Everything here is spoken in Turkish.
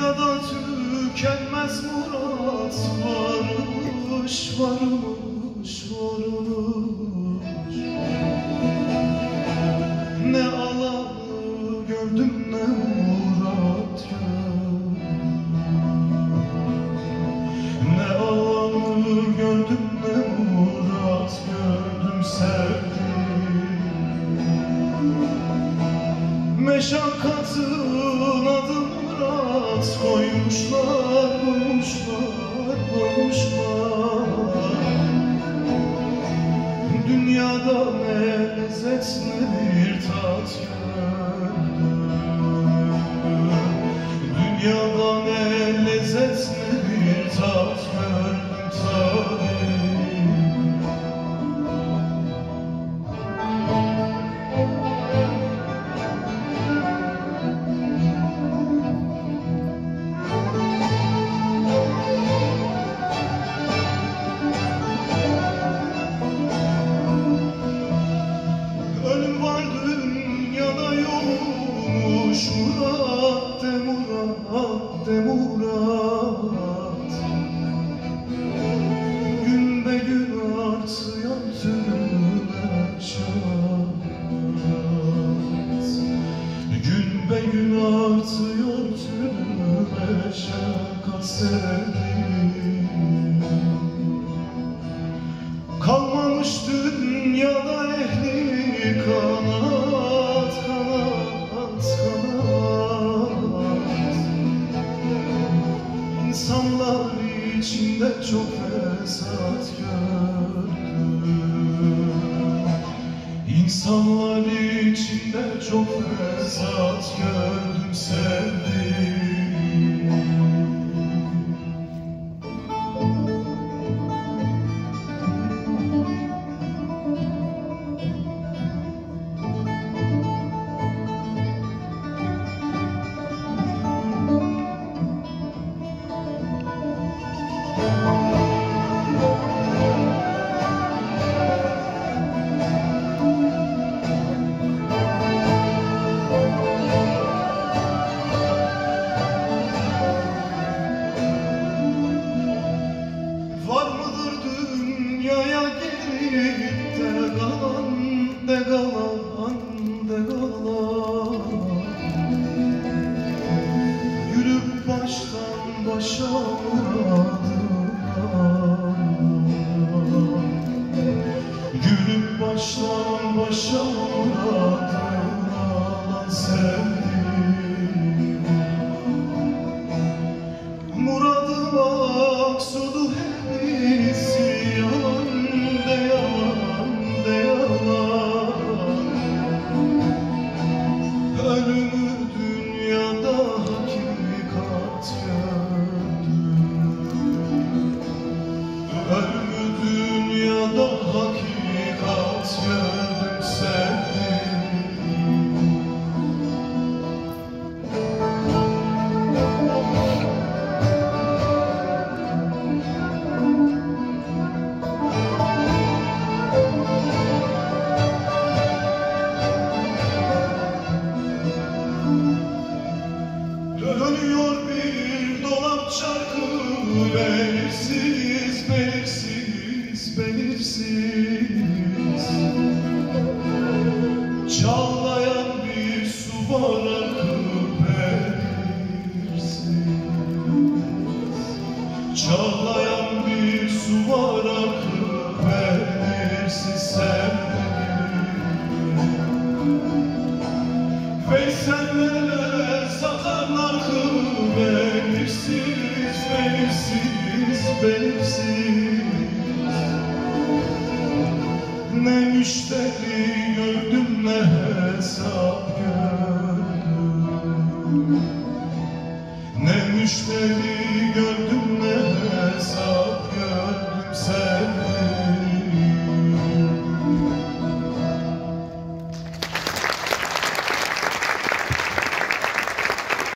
Dünyada tükenmez murat varmış, varmış, varmış. Ne alanı gördüm ne murat gördüm. Ne alanı gördüm ne murat gördüm, sevdim. Meşakkatın adı murat koymuşlar, koymuşlar, koymuşlar. Dünyada ne lezzet ne bir tat gördüm. Dünyada ne lezzet ne bir tat gördüm tabii. Murat de murat de murat, gün be gün artıyor tümüne şahat. Gün be gün artıyor tümüne şahat, sevdim. Kalmamış dünyada ehli kanat, kanat, kanat. İnsanlar içinde çok fesat gördüm. İnsanlar içinde çok fesat gördüm, sevdim. Dünyaya gelip de kalan, de kalan, de kalan. Yürüp baştan başa muradına, yürüp baştan başa muradına alan sevdim. Muradı maksudu hepsi yalan de yalan de yalan. Ölümü dünyada hakikat gördüm. Ölümü dünyada hakikat gördüm, sevdim. Dönüyor bir dolap çarkı, belirsiz, belirsiz, belirsiz. Çağlayan bir su var akı, belirsiz. Çağlayan bir su var akı, belirsiz, sevdim. Veysel'lere satanlar kı, belirsiz, belirsiz, belirsiz. Ne müşteri gördüm ne hesap gördüm. Ne müşteri gördüm